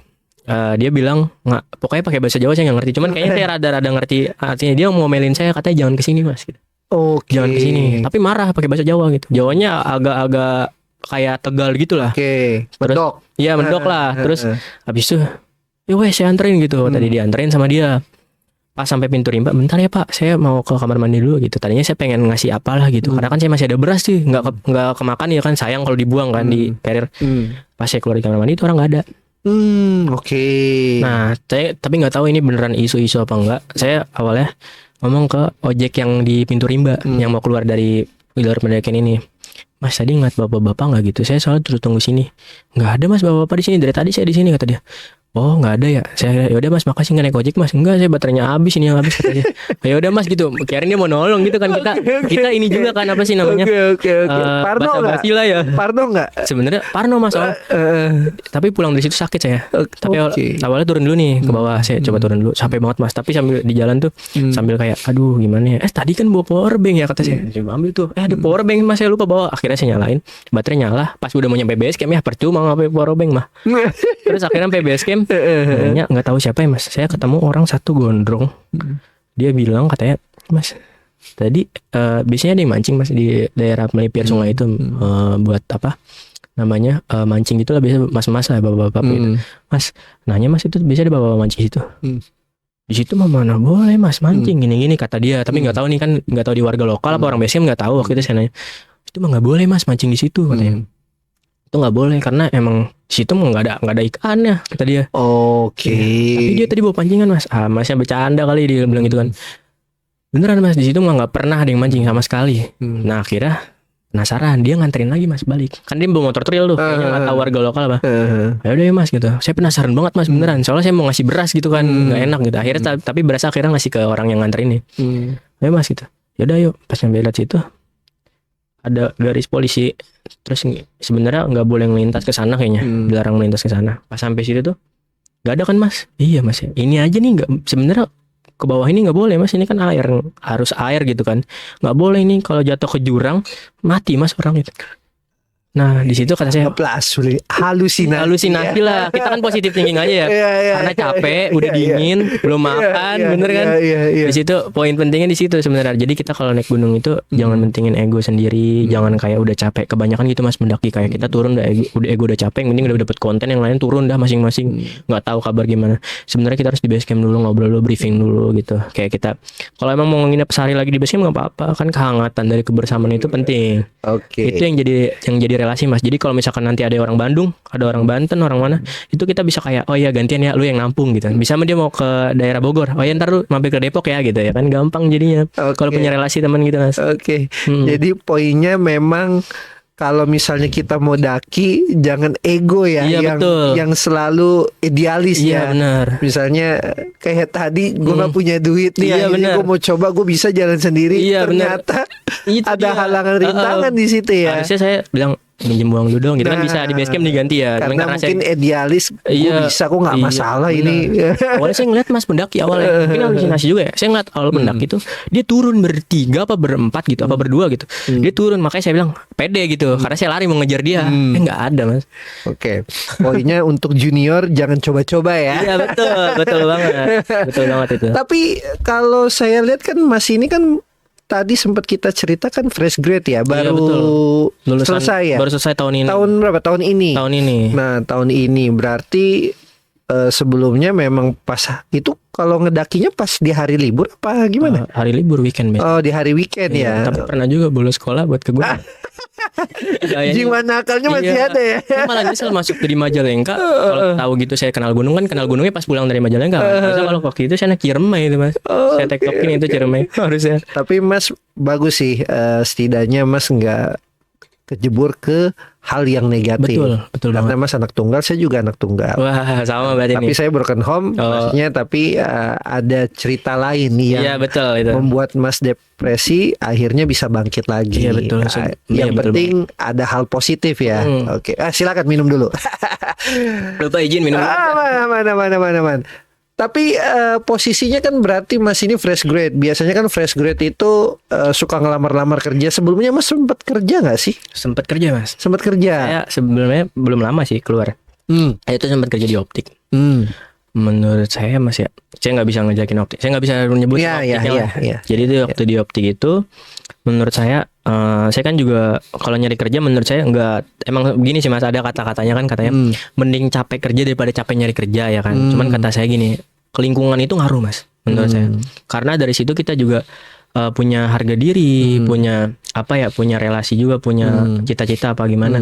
Dia bilang nggak, pokoknya pakai bahasa Jawa saya nggak ngerti, cuman kayaknya saya rada-rada ngerti artinya. Dia ngomelin saya, katanya jangan kesini mas gitu. Jangan kesini, tapi marah pakai bahasa Jawa gitu. Jawanya agak-agak kayak Tegal gitu lah. Mendok. Iya mendok lah. Terus habis itu weh saya anterin gitu. Tadi dianterin sama dia. Pas sampai pintu rimba, bentar ya pak, saya mau ke kamar mandi dulu gitu. Tadinya saya pengen ngasih apalah gitu, karena kan saya masih ada beras sih, nggak kemakan ya kan, sayang kalau dibuang kan di carrier. Pas saya keluar di kamar mandi itu orang nggak ada. Nah, saya tapi nggak tahu ini beneran isu-isu apa enggak. Saya awalnya ngomong ke ojek yang di pintu rimba yang mau keluar dari jalur pendakian ini. Mas tadi ngeliat bapak-bapak nggak gitu? Saya soalnya terus tunggu sini. Nggak ada mas bapak-bapak di sini. Dari tadi saya di sini kata dia. Oh nggak ada ya. Saya yaudah mas makasih nggak naik ojek mas. Enggak saya baterainya habis ini yang habis kata dia. Yaudah mas gitu. Kirain dia mau nolong gitu kan, kita ini juga kan apa sih namanya? Parno nggak? Lah ya. Parno nggak? Sebenarnya Parno mas. Tapi pulang dari situ sakit saya. Tapi awalnya turun dulu nih ke bawah. Saya coba turun dulu. Sampai banget mas. Tapi sambil di jalan tuh sambil kayak aduh gimana ya. Tadi kan bawa power bank ya kata saya. Saya ambil tuh. Ada power bank mas, saya lupa bawa. Akhirnya saya nyalain. Baterai nyala. Pas udah mau nyampe base camp ya percuma ngapain power bank mah. Terus akhirnya sampai base camp. Nanya nggak tahu siapa ya mas. Saya ketemu orang satu gondrong. Dia bilang katanya mas tadi biasanya ada yang mancing mas di daerah melipir sungai itu buat apa namanya mancing gitu lah, biasa mas-mas lah bapak-bapak gitu. Mas nanya mas itu biasa ada bapak mancing situ. Di situ mah mana boleh mas mancing gini-gini kata dia. Tapi nggak tahu nih kan, nggak tahu di warga lokal apa orang base camp, nggak tahu. Waktu itu saya nanya itu mah nggak boleh mas mancing di situ katanya. Itu nggak boleh karena emang di situ mah nggak ada ikannya kata dia. Tapi dia tadi bawa pancingan mas. Masnya bercanda kali dia bilang gitu kan. Beneran mas, di situ mah nggak pernah ada yang mancing sama sekali. Nah akhirnya penasaran, dia nganterin lagi mas balik. Kan dia bawa motor trail tuh, kayaknya nggak tahu warga lokal apa. Ya udah ya mas gitu. Saya penasaran banget mas beneran. Soalnya saya mau ngasih beras gitu kan, nggak enak gitu. Akhirnya tapi beras akhirnya ngasih ke orang yang nganterin nih. Ya mas gitu. Ya udah yuk, pas nyampe lihat situ ada garis polisi. Terus sebenarnya nggak boleh melintas ke sana kayaknya, dilarang melintas ke sana. Pas sampai situ tuh nggak ada kan mas. Iya mas ya. Ini aja nih nggak, sebenarnya ke bawah ini nggak boleh mas, ini kan air, harus air gitu kan, nggak boleh ini kalau jatuh ke jurang mati mas orang itu. Nah di situ kata saya halusinasi lah. Kita kan positif thinking aja ya. Karena capek, udah dingin, belum makan, bener kan? Di situ poin pentingnya di situ sebenarnya. Jadi kita kalau naik gunung itu jangan mentingin ego sendiri, jangan kayak udah capek kebanyakan gitu mas mendaki. Kayak kita turun udah ego udah capek, yang penting udah dapet konten, yang lain turun dah masing-masing. Nggak tahu kabar gimana. Sebenarnya kita harus di base camp dulu, ngobrol dulu, briefing dulu gitu. Kayak kita kalau emang mau nginep sehari lagi di base camp nggak apa-apa, kan kehangatan dari kebersamaan itu penting. Itu yang jadi relasi mas. Jadi kalau misalkan nanti ada orang Bandung, ada orang Banten, orang mana, itu kita bisa kayak oh iya gantian ya, lu yang nampung gitu. Bisa dia mau ke daerah Bogor, oh ya ntar lu mampir ke Depok ya gitu ya kan, gampang jadinya. Kalau punya relasi teman gitu mas. Jadi poinnya memang kalau misalnya kita mau daki jangan ego ya, Iya, yang betul. yang selalu idealis Iya, ya. benar. Misalnya kayak tadi gue nggak punya duit nih, Iya, akhirnya benar. gue mau coba, gue bisa jalan sendiri. Iya, benar. Ternyata Itu ada dia. halangan rintangan di situ ya. Harusnya saya bilang minjem uang dulu dong, gitu kan Nah, bisa di base camp diganti ya. Cuman Karena mungkin idealis, gue Iya, bisa kok, nggak iya, masalah benar. ini. Awalnya saya ngeliat mas pendaki awalnya, mungkin halusinasi juga ya. Saya ngeliat awal pendaki itu dia turun bertiga apa berempat gitu, apa berdua gitu. Dia turun, makanya saya bilang pede gitu, karena saya lari mau ngejar dia. Nggak ada mas. Oke, poinnya untuk junior jangan coba-coba ya. Iya betul, betul banget, betul banget itu. Tapi kalau saya lihat kan Mas ini kan tadi sempat kita ceritakan fresh grade ya, baru betul. Lulusan, selesai ya. baru selesai tahun ini. Tahun berapa? Tahun ini. Tahun ini. Nah, tahun ini berarti sebelumnya memang pas itu kalau ngedakinya pas di hari libur apa gimana? Hari libur weekend biasanya. Oh, di hari weekend Iya, ya. tapi pernah juga bolos sekolah buat ke gunung. Jiwa nakalnya masih Iya. ada ya. Saya malah nyesel masuk dari Majalengka. Kalau tahu gitu saya kenal gunung kan, kenal gunungnya pas pulang dari Majalengka. Harusnya kalau waktu itu saya naik Ciremai itu mas. Saya tektokin itu Ciremai harusnya. Tapi Mas bagus sih, setidaknya Mas nggak kejebur ke hal yang negatif. Betul Karena banget. Mas anak tunggal, saya juga anak tunggal. Wah sama berarti Tapi nih. saya broken home, maksudnya tapi ada cerita lain yang Iya betul itu. membuat Mas depresi, akhirnya bisa bangkit lagi. Iya, betul. Yang Iya, betul penting ada hal positif ya. Oke, silakan minum dulu. Lupa izin minum. Mana. Tapi posisinya kan berarti Mas ini fresh grade. Biasanya kan fresh grade itu suka ngelamar-lamar kerja. Sebelumnya Mas sempat kerja nggak sih? Sempat kerja mas. Sempat kerja. Saya sebelumnya belum lama sih keluar. Saya itu sempat kerja di optik. Menurut saya mas ya, saya nggak bisa ngejakin optik. Saya nggak bisa nyebut optiknya lah. Iya. Jadi itu waktu di optik itu, menurut saya kan juga kalau nyari kerja menurut saya nggak, emang begini sih mas, ada kata-katanya kan katanya mending capek kerja daripada capek nyari kerja ya kan. Cuman kata saya gini, lingkungan itu ngaruh mas menurut saya. Karena dari situ kita juga punya harga diri, punya apa ya, punya relasi juga, punya cita-cita apa gimana.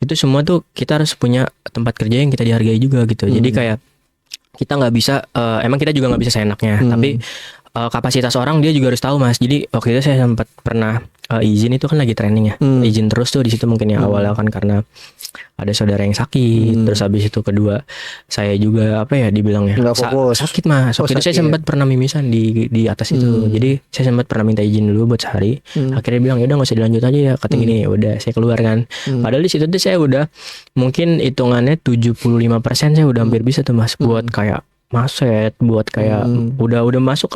Itu semua tuh kita harus punya tempat kerja yang kita dihargai juga gitu. Jadi kayak kita nggak bisa, emang kita juga nggak bisa seenaknya, tapi kapasitas orang dia juga harus tahu mas. Jadi waktu itu saya sempat pernah izin, itu kan lagi training ya, izin terus tuh di situ mungkin ya awalnya kan karena ada saudara yang sakit, terus habis itu kedua saya juga apa ya dibilangnya Nggak fokus. sakit mas. Waktu itu saya sakit. sempat pernah mimisan di atas itu, jadi saya sempat pernah minta izin dulu buat sehari. Akhirnya bilang ya udah nggak usah dilanjut aja ya, kata gini. Ya udah saya keluar kan. Padahal di situ tuh saya udah mungkin hitungannya 75% saya udah hampir bisa tuh mas buat kayak maset, buat kayak udah masuk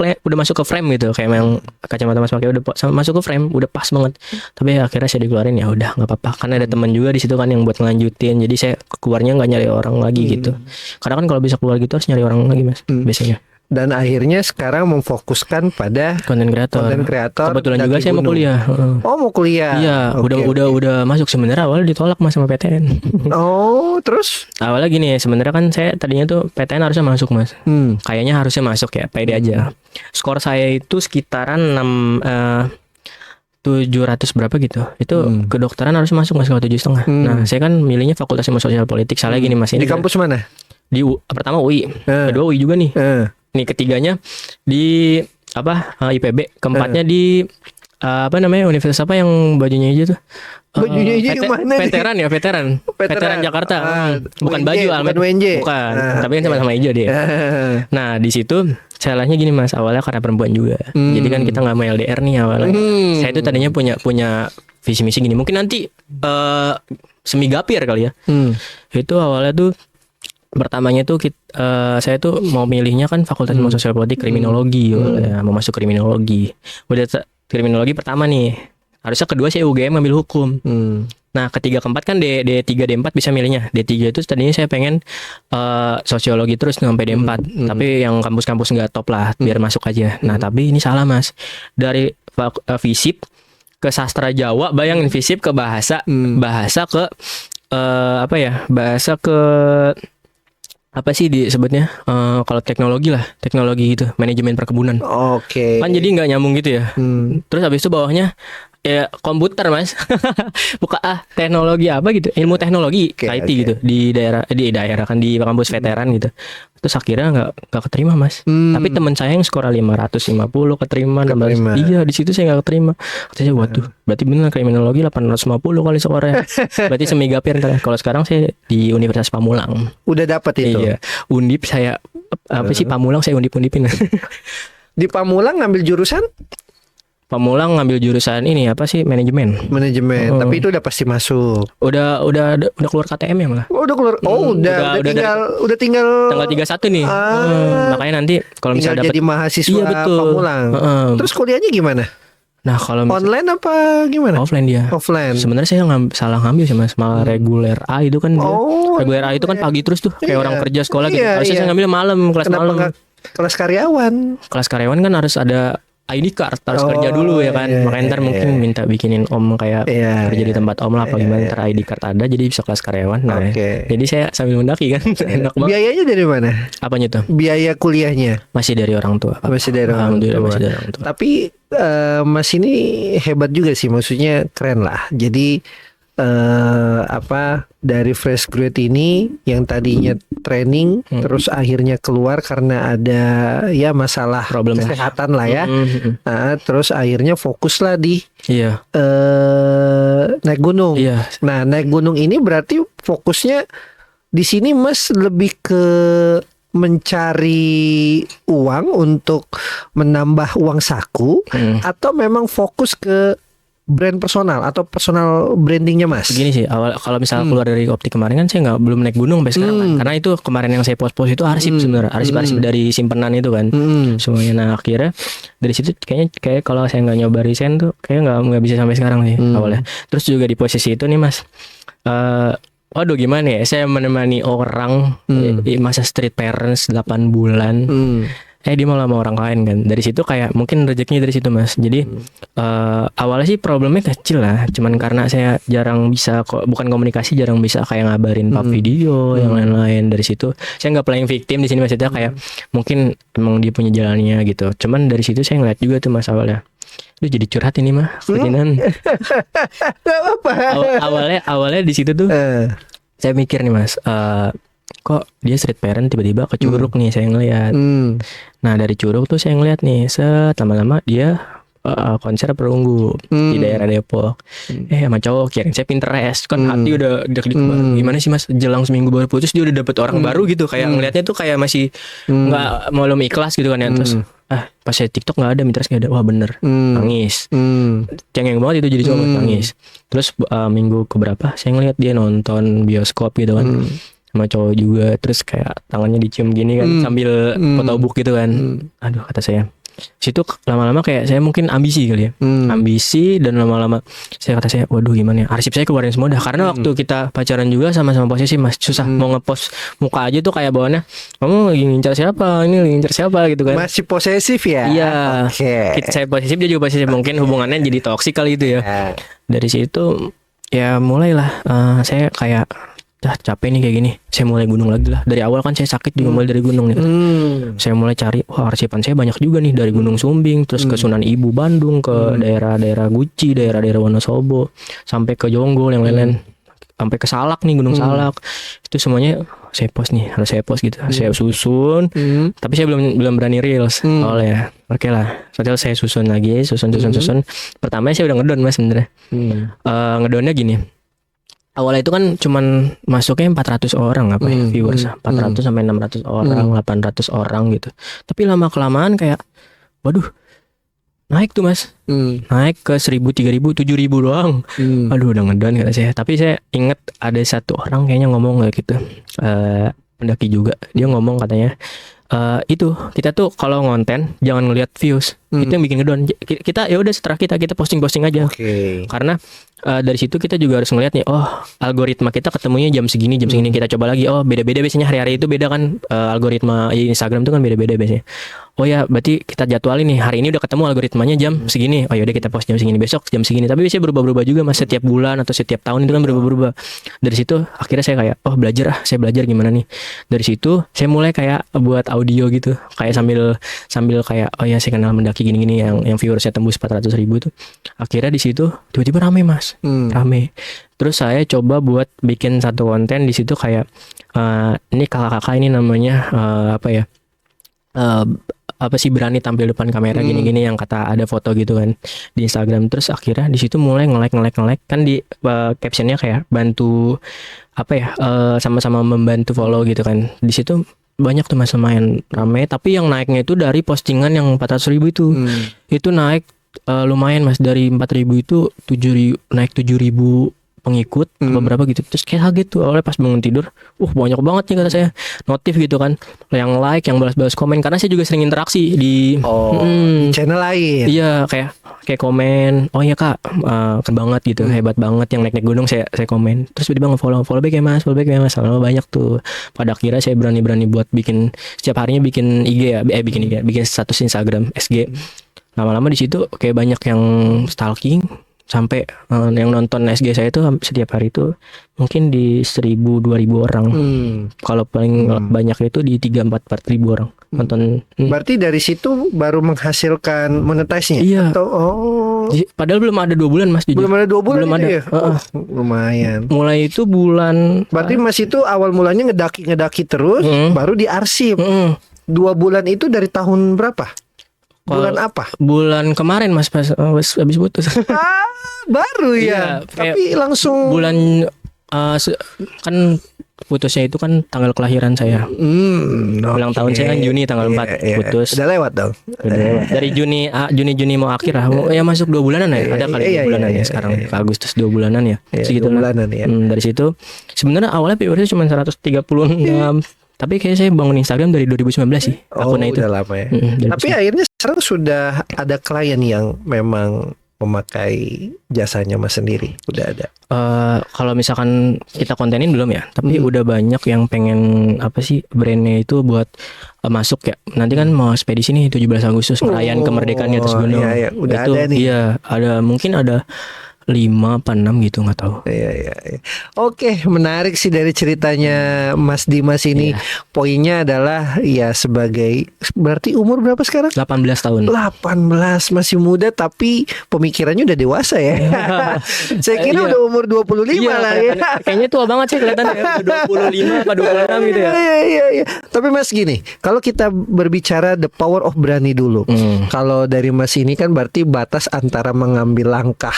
ke frame gitu, kayak yang kacamata mas pakai udah masuk ke frame, udah pas banget. Tapi akhirnya saya dikeluarin, ya udah nggak apa-apa, karena ada teman juga di situ kan yang buat ngelanjutin. Jadi saya keluarnya nggak nyari orang lagi gitu, karena kan kalau bisa keluar gitu harus nyari orang lagi mas biasanya. Dan akhirnya sekarang memfokuskan pada Konten kreator. Kebetulan juga saya mau kuliah. Oh, mau kuliah. Iya, udah masuk. Sebenarnya awalnya ditolak mas sama PTN. Oh, terus? Awalnya gini, sebenarnya kan saya tadinya tuh PTN harusnya masuk mas. Kayaknya harusnya masuk ya, pede aja. Skor saya itu sekitaran 700 berapa gitu. Itu kedokteran harus masuk mas kalau 7,5. Nah, saya kan milihnya Fakultas Ilmu Sosial Politik. Soalnya gini mas, ini Di kampus mana? di pertama UI, kedua UI juga nih. Nih ketiganya di IPB, keempatnya di apa namanya, universitas apa yang bajunya hijau tuh? Bajunya hijau yang mana nih? Veteran Jakarta. Bukan UNJ, baju bukan Almet. UNJ. Bukan, tapi kan sama-sama hijau dia. Nah, di situ salahnya gini Mas, awalnya karena perempuan juga. Jadi kan kita nggak mau LDR nih awalnya. Saya tuh tadinya punya visi misi gini. Mungkin nanti semi gapir kali ya. Itu awalnya tuh pertamanya tuh saya tuh mau milihnya kan Fakultas Ilmu Sosial Politik kriminologi, mau masuk kriminologi. Udah kriminologi pertama nih. Harusnya kedua saya UGM ngambil hukum. Nah, ketiga keempat kan D3 D4 bisa milihnya. D3 itu tadinya saya pengen sosiologi terus sampai D4. Tapi yang kampus-kampus enggak top lah, biar masuk aja. Nah, tapi ini salah Mas. Dari FISIP ke sastra Jawa, bayangin FISIP ke bahasa, bahasa ke bahasa ke apa sih disebutnya, kalau teknologi gitu, manajemen perkebunan. Oke. Kan jadi nggak nyambung gitu ya. Terus habis itu bawahnya Ya komputer mas. Buka teknologi apa gitu, ilmu teknologi IT gitu di daerah kan di kampus veteran gitu. Terus akhirnya nggak keterima mas. Tapi teman saya yang skor 550 keterima. Iya di situ saya nggak keterima. Katanya waduh berarti bener kriminologi 850 kali skornya. Berarti semigapir ntar. Kalau sekarang saya di Universitas Pamulang. Udah dapat itu. Iya. Undip saya apa sih Pamulang saya undipin. Di Pamulang ngambil jurusan? Pamulang ngambil jurusan ini apa sih manajemen. Tapi itu udah pasti masuk. Udah keluar KTM ya malah. Oh, udah keluar. Udah tinggal tanggal 31 nih. Makanya nanti kalau misalnya dapat jadi mahasiswa Pamulang. Terus kuliahnya gimana? Nah, kalau online apa gimana? Offline dia. Offline. Sebenarnya saya salah ngambil sih Mas, malah reguler A itu kan reguler A itu kan pagi terus tuh kayak orang kerja sekolah gitu. Harusnya saya ngambil malam, kelas malam. Kelas karyawan. Kelas karyawan kan harus ada ID card, harus kerja dulu ya kan. Makanya ntar mungkin minta bikinin om kayak kerja di tempat om lah apa gimana, ntar ID card ada jadi bisa kelas karyawan. Nah, jadi saya sambil mendaki kan. Enak banget. Biayanya dari mana? Apanya tuh? Biaya kuliahnya masih dari orang tua. Masih dari orang tua. Tapi Mas ini hebat juga sih, maksudnya keren lah. Jadi dari fresh graduate ini yang tadinya training terus akhirnya keluar karena ada ya masalah problem kesehatan lah ya. Terus akhirnya fokus lah di naik gunung. Nah, naik gunung ini berarti fokusnya di sini Mas lebih ke mencari uang untuk menambah uang saku atau memang fokus ke brand personal atau personal brandingnya Mas? Begini sih, awal kalau misalnya keluar dari Optik kemarin kan saya belum naik gunung sampai sekarang kan. Karena itu kemarin yang saya post-post itu arsip sebenarnya, arsip dari simpenan itu kan. Semuanya. Nah, akhirnya dari situ kayak kalau saya nggak nyoba resign tuh kayak nggak bisa sampai sekarang sih awalnya. Terus juga di posisi itu nih Mas. Waduh gimana ya, saya menemani orang masa street parents 8 bulan. Dia malah sama orang lain kan. Dari situ kayak mungkin rezekinya dari situ Mas. Jadi awalnya sih problemnya kecil lah. Cuman karena saya jarang bisa bukan komunikasi, jarang bisa kayak ngabarin pap video yang lain-lain. Dari situ saya nggak playing victim di sini maksudnya kayak mungkin emang dia punya jalannya gitu. Cuman dari situ saya ngeliat juga tuh Mas awalnya. Duh jadi curhat ini mah keinginan. Awalnya di situ tuh saya mikir nih Mas, kok dia street parent tiba-tiba ke Curug nih saya ngeliat. Nah dari Curug tuh saya ngeliat nih lama-lama dia konser Perunggu di daerah Depok. Sama cowok kirain saya Pinterest kan hati udah gimana sih Mas, jelang seminggu baru putus dia udah dapet orang baru gitu, kayak ngelihatnya tuh kayak masih nggak mau ikhlas gitu kan ya. Terus pas saya TikTok nggak ada, Pinterest nggak ada, wah bener nangis, cengeng banget itu jadi cowok nangis. Terus minggu keberapa saya ngeliat dia nonton bioskop gitu kan sama cowok juga, terus kayak tangannya dicium gini kan sambil photobooth gitu kan. Aduh kata saya situ lama-lama kayak saya mungkin ambisi kali ya, ambisi, dan lama-lama kata saya waduh gimana ya, arsip saya keluarin semua dah. Karena waktu kita pacaran juga sama-sama posisi Mas, susah mau ngepost muka aja tuh kayak bawaannya kamu lagi ngincar siapa, ini lagi ngincar siapa gitu kan. Masih posesif ya? Iya. Saya posesif, dia juga posesif, mungkin hubungannya jadi toksik kali itu ya. Dari situ ya mulailah saya kayak capek nih kayak gini, saya mulai gunung lagi lah. Dari awal kan saya sakit juga mulai dari gunung nih. Saya mulai cari, arsipan saya banyak juga nih, dari Gunung Sumbing, terus ke Sunan Ibu Bandung, ke daerah-daerah Guci, daerah-daerah Wonosobo, sampai ke Jonggol yang lain-lain, sampai ke Salak nih, Gunung Salak. Itu semuanya saya post nih, harus saya post gitu. Saya susun, tapi saya belum berani reels. Oleh oke lah, setelah saya susun lagi, susun. Pertama saya udah ngedon Mas sebenarnya. Ngedonnya gini. Awalnya itu kan cuman masuknya 400 orang viewers, 400 sampai 600 orang, 800 orang gitu. Tapi lama-kelamaan kayak waduh naik tuh Mas. Naik ke 1000, 3000, 7000 doang. Aduh udah ngedon kata saya. Tapi saya inget ada satu orang kayaknya ngomong kayak gitu, pendaki juga, dia ngomong katanya itu kita tuh kalau ngonten jangan ngelihat views, itu yang bikin ngedon. Kita ya udah setelah kita posting aja. Karena dari situ kita juga harus ngeliat nih, algoritma kita ketemunya jam segini, kita coba lagi, beda-beda biasanya, hari-hari itu beda kan, algoritma Instagram itu kan beda-beda biasanya. oh ya berarti kita jadwalin nih, hari ini udah ketemu algoritmanya jam segini, oh yaudah kita post jam segini, besok jam segini. Tapi biasanya berubah-berubah juga mas, setiap bulan atau setiap tahun itu kan berubah-berubah. Dari situ akhirnya saya kayak saya belajar gimana nih. Dari situ saya mulai kayak buat audio gitu, kayak sambil kayak oh ya saya kenal mendaki gini-gini yang viewersnya tembus 400.000 tuh. Akhirnya di situ tiba-tiba rame mas, rame. Terus saya coba buat bikin satu konten di situ kayak ini kakak-kakak ini namanya apa sih berani tampil depan kamera gini-gini yang kata ada foto gitu kan di Instagram. Terus akhirnya di situ mulai nge-like kan di captionnya kayak bantu sama-sama membantu follow gitu kan. Di situ banyak tuh mas, lumayan ramai. Tapi yang naiknya itu dari postingan yang 400.000 itu naik lumayan mas, dari 4.000 itu 7.000 naik 7.000 pengikut beberapa gitu. Terus kayak kaget tuh awalnya pas bangun tidur, banyak banget nih kata saya notif gitu kan, yang like, yang balas-balas komen, karena saya juga sering interaksi di channel lain. Iya, kayak komen, oh iya kak, keren banget gitu, hebat banget yang naik gunung, saya komen. Terus tiba-tiba follow back ya mas, lama banyak tuh. Pada akhirnya saya berani buat bikin setiap harinya bikin IG bikin status Instagram SG. Lama-lama di situ kayak banyak yang stalking, sampai yang nonton SG saya itu setiap hari itu mungkin di 1.000-2.000 orang. Kalau paling banyak itu di 3-4 ribu orang nonton. Berarti dari situ baru menghasilkan monetize-nya? Iya. Atau padahal belum ada 2 bulan mas, jujur. Belum ada 2 bulan belum ada. Ya? Lumayan. Mulai itu bulan. Berarti mas itu awal mulanya ngedaki terus, baru diarsip. 2 bulan itu dari tahun berapa? Bulan apa? Bulan kemarin mas, pas habis putus. Baru ya. Tapi langsung bulan kan putusnya itu kan tanggal kelahiran saya. Ulang tahun saya kan Juni tanggal 4 putus. Udah lewat dong. Udah lewat. Dari Juni mau akhir lah. Ya masuk 2 bulanan ya. Ada kali 2 bulanan ya sekarang. Ke Agustus 2 bulanan ya. Segitu 2 bulanan ya. Dari situ sebenarnya awalnya viewersnya cuma 136. Tapi kayaknya saya bangun Instagram dari 2019 sih. Akunnya itu udah lama ya. Tapi akhirnya sekarang sudah ada klien yang memang memakai jasanya mas sendiri, udah ada. Kalau misalkan kita kontenin belum ya, tapi udah banyak yang pengen brandnya itu buat masuk ya. Nanti kan mau ekspedisi nih 17 Agustus perayaan kemerdekaan di atas gunung. Iya, udah itu, ada nih. Iya, mungkin ada 5 apa 6 gitu, nggak tahu. Iya. Oke, menarik sih dari ceritanya Mas Dimas ini. Poinnya adalah ya sebagai, berarti umur berapa sekarang? 18 tahun. 18, masih muda tapi pemikirannya udah dewasa ya. Saya kira udah umur 25 lah ya. Kayaknya tua banget sih kelihatannya ya. 25 apa 26 gitu ya. Iya. Tapi Mas gini, kalau kita berbicara the power of berani dulu. Kalau dari Mas ini kan berarti batas antara mengambil langkah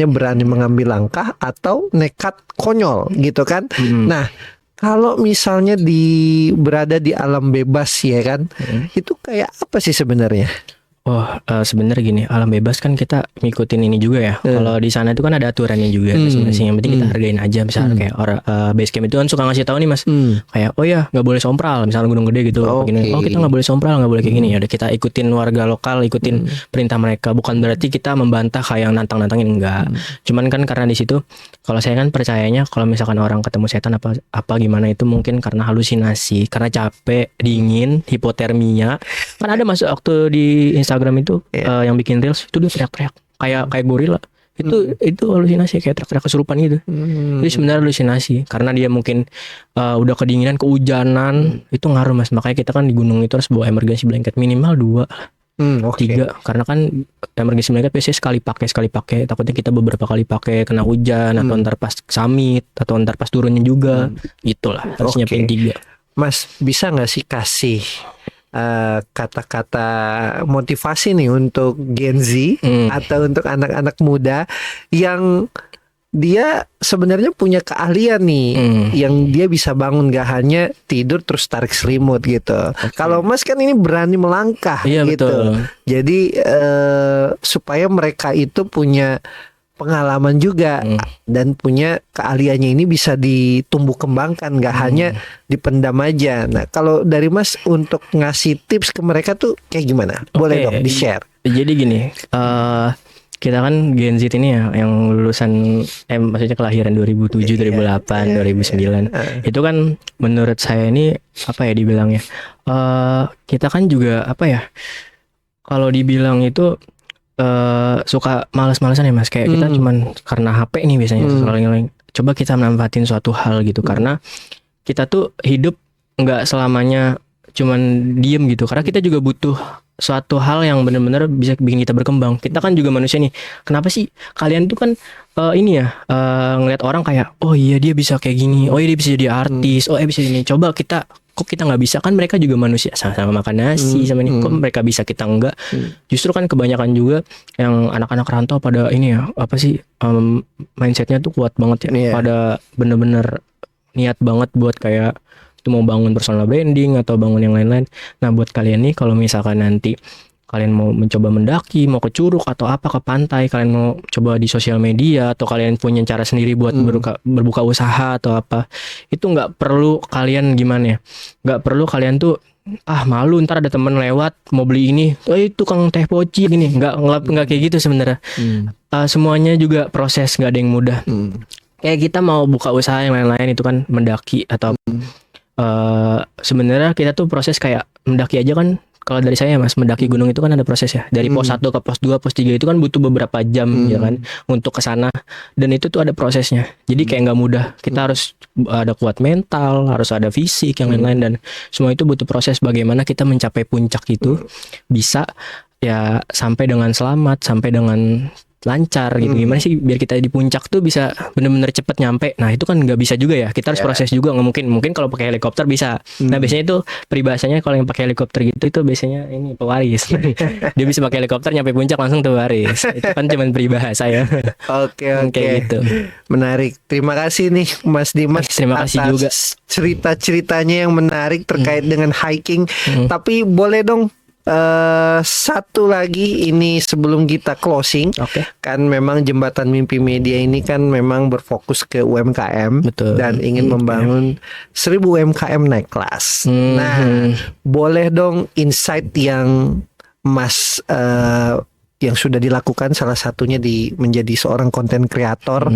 berani mengambil langkah atau nekat konyol gitu kan. Nah, kalau misalnya berada di alam bebas ya kan, itu kayak apa sih sebenarnya? Sebenarnya gini, alam bebas kan kita ngikutin ini juga ya. Kalau di sana itu kan ada aturannya juga masing-masing. Yang penting kita hargain aja. Misalnya kayak orang base camp itu kan suka ngasih tahu nih mas, kayak nggak boleh sompral. Misalnya gunung gede gitu, kita nggak boleh sompral, nggak boleh kayak gini. Ya udah kita ikutin warga lokal, ikutin perintah mereka. Bukan berarti kita membantah kayak yang nantang-nantangin, enggak. Cuman kan karena di situ, kalau saya kan percayanya kalau misalkan orang ketemu setan apa gimana itu mungkin karena halusinasi, karena capek, dingin, hipotermia. Kan ada masuk waktu di Instagram itu yang bikin reels itu dia teriak-teriak kayak gorila. Itu halusinasi, kayak teriak-teriak kesurupan gitu. Itu sebenarnya halusinasi karena dia mungkin udah kedinginan, kehujanan, itu ngaruh mas. Makanya kita kan di gunung itu harus bawa emergency blanket minimal 2, 3, karena kan emergency blanket biasanya sekali pakai. Takutnya kita beberapa kali pakai kena hujan atau ntar pas summit atau ntar pas turunnya juga. Itulah harus nyiapin 3. Mas, bisa nggak sih kasih kata-kata motivasi nih untuk Gen Z atau untuk anak-anak muda yang dia sebenarnya punya keahlian nih, yang dia bisa bangun gak hanya tidur terus tarik selimut gitu. Kalau Mas kan ini berani melangkah gitu. Betul. Jadi supaya mereka itu punya pengalaman juga dan punya keahliannya ini bisa ditumbuh kembangkan, gak hanya dipendam aja. Nah, kalau dari Mas untuk ngasih tips ke mereka tuh kayak gimana? Boleh dong di-share. Jadi gini, kita kan Gen Z ini ya yang lulusan maksudnya kelahiran 2007, 2008, 2009. Itu kan menurut saya ini apa ya dibilangnya? Kita kan juga apa ya? Kalau dibilang itu suka malas-malasan ya Mas, kayak kita cuman karena HP nih biasanya scrolling. Coba kita manfaatin suatu hal gitu karena kita tuh hidup nggak selamanya cuman diem gitu, karena kita juga butuh suatu hal yang benar-benar bisa bikin kita berkembang. Kita kan juga manusia nih. Kenapa sih kalian tuh kan ngelihat orang kayak oh iya dia bisa kayak gini, oh iya dia bisa jadi artis, oh iya bisa ini. Coba kok kita nggak bisa? Kan mereka juga manusia, sama-sama makan nasi sama ini. Kok mereka bisa kita enggak? Justru kan kebanyakan juga yang anak-anak rantau pada ini ya apa sih mindsetnya tuh kuat banget ya. Pada bener-bener niat banget buat kayak itu mau bangun personal branding atau bangun yang lain-lain. Nah buat kalian nih kalau misalkan nanti kalian mau mencoba mendaki, mau ke curug atau apa ke pantai, kalian mau coba di sosial media atau kalian punya cara sendiri buat berbuka usaha atau apa, itu nggak perlu kalian gimana ya, nggak perlu kalian tuh malu ntar ada temen lewat mau beli ini, tukang teh poci gini, nggak kayak gitu sebenarnya. Semuanya juga proses, nggak ada yang mudah. Kayak kita mau buka usaha yang lain-lain itu kan mendaki atau sebenarnya kita tuh proses kayak mendaki aja kan. Kalau dari saya Mas, mendaki gunung itu kan ada proses ya. Dari pos 1 ke pos 2, pos 3 itu kan butuh beberapa jam ya kan untuk ke sana. Dan itu tuh ada prosesnya. Jadi kayak nggak mudah. Kita harus ada kuat mental, harus ada fisik yang lain-lain, dan semua itu butuh proses bagaimana kita mencapai puncak itu bisa ya sampai dengan selamat, sampai dengan lancar gitu. Gimana sih biar kita di puncak tuh bisa bener-bener cepet nyampe. Nah itu kan nggak bisa juga ya, kita harus proses juga. Nggak mungkin kalau pakai helikopter bisa. Nah biasanya itu peribahasanya kalau yang pakai helikopter gitu itu biasanya ini pewaris. Dia bisa pakai helikopter nyampe puncak langsung pewaris. Itu kan cuma peribahasa ya. Oke. Gitu. Menarik. Terima kasih nih Mas Dimas. Terima kasih juga cerita-ceritanya yang menarik terkait dengan hiking. Tapi boleh dong satu lagi ini sebelum kita closing. Kan memang Jembatan Mimpi Media ini kan memang berfokus ke UMKM. Betul. Dan ingin membangun 1000 UMKM naik kelas. Nah, boleh dong insight yang Mas yang sudah dilakukan, salah satunya menjadi seorang konten kreator.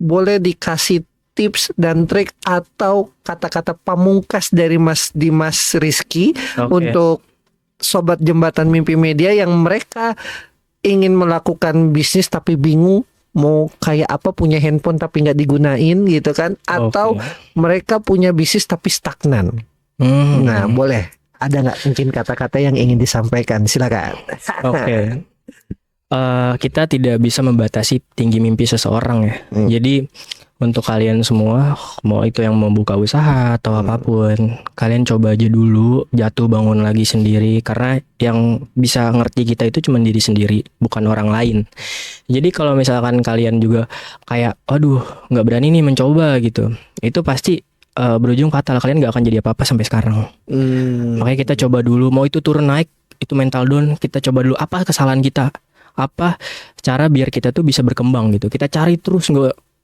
Boleh dikasih tips dan trik atau kata-kata pamungkas dari Mas Dimas Rizky untuk sobat Jembatan Mimpi Media yang mereka ingin melakukan bisnis tapi bingung mau kayak apa, punya handphone tapi nggak digunain gitu kan, atau mereka punya bisnis tapi stagnan. Nah boleh, ada nggak mungkin kata-kata yang ingin disampaikan? Silakan. Kita tidak bisa membatasi tinggi mimpi seseorang ya. Jadi untuk kalian semua, mau itu yang membuka usaha atau apapun, kalian coba aja dulu, jatuh bangun lagi sendiri. Karena yang bisa ngerti kita itu cuma diri sendiri, bukan orang lain. Jadi kalau misalkan kalian juga kayak aduh nggak berani nih mencoba gitu, itu pasti berujung fatal. Kalian nggak akan jadi apa-apa sampai sekarang. Makanya kita coba dulu, mau itu turun naik, itu mental down, kita coba dulu apa kesalahan kita, apa cara biar kita tuh bisa berkembang gitu. Kita cari terus,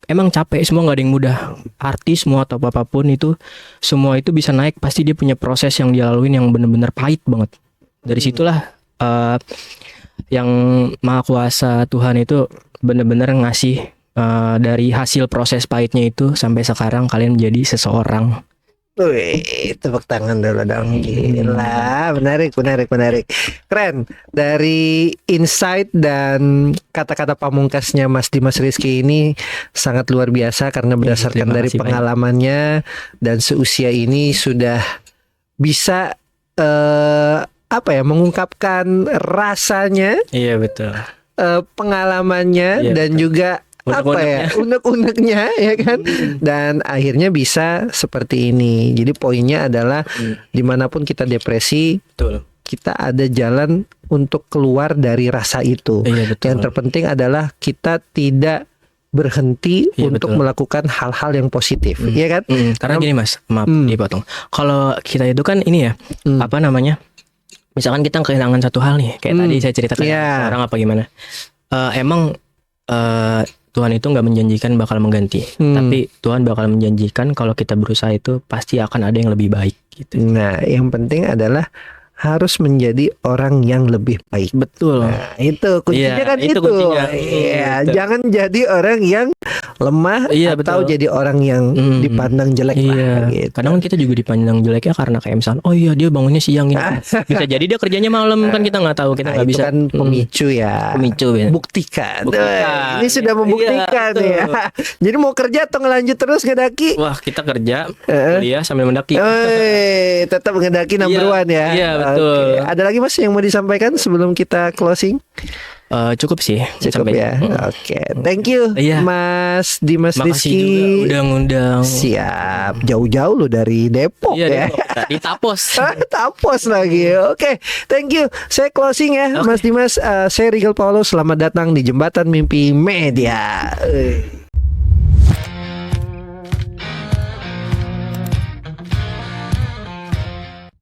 emang capek, semua nggak ada yang mudah. Artis semua atau apapun itu, semua itu bisa naik, pasti dia punya proses yang dia laluin yang benar-benar pahit banget. Dari situlah yang Maha Kuasa Tuhan itu benar-benar ngasih dari hasil proses pahitnya itu sampai sekarang kalian menjadi seseorang. Wih, tepuk tangan dulu dong. Gila, menarik. Keren. Dari insight dan kata-kata pamungkasnya Mas Dimas Rizky ini sangat luar biasa karena berdasarkan dari pengalamannya dan seusia ini sudah bisa mengungkapkan rasanya. Iya betul. Pengalamannya dan juga unek-uneknya ya kan, dan akhirnya bisa seperti ini. Jadi poinnya adalah dimanapun kita depresi, kita ada jalan untuk keluar dari rasa itu. Yang terpenting adalah kita tidak berhenti untuk melakukan hal-hal yang positif, ya kan? Karena gini Mas, maaf dipotong. Kalau kita itu kan ini ya, misalkan kita kehilangan satu hal nih, kayak tadi saya ceritakan orang apa gimana. Emang Tuhan itu nggak menjanjikan bakal mengganti, tapi Tuhan bakal menjanjikan kalau kita berusaha itu pasti akan ada yang lebih baik gitu. Nah, yang penting adalah harus menjadi orang yang lebih baik. Betul. Nah, itu kuncinya Iya, kan itu itu. kuncinya. Iya, Betul. jangan jadi orang yang lemah Iya, atau betul. jadi orang yang dipandang jelek Iya. lah gitu. Kadang kan kita juga dipandang jeleknya karena kayak misalnya, oh iya dia bangunnya siang ini. Bisa jadi dia kerjanya malam, kan kita nggak tahu, kita Nah, nggak itu bisa. kan pemicu ya. Pemicu ya. Buktikan. Buktikan. Ini sudah membuktikan Iya, ya. Jadi mau kerja atau ngelanjut terus ngedaki? Wah, kita kerja, kuliah sambil mendaki. Tetap ngedaki number Iya, one ya. iya, betul. Oke. Ada lagi Mas yang mau disampaikan sebelum kita closing? Cukup sih. Cukup sampai- ya. Oke. Thank you Iya. Mas Dimas Makasih Rizky. juga udah ngundang. Siap. Jauh-jauh lo dari Depok Iya, ya. Depok. Di Tapos. Tapos lagi. Oke, thank you. Saya closing ya, Mas Dimas. Saya Rigel Paulo. Selamat datang di Jembatan Mimpi Media.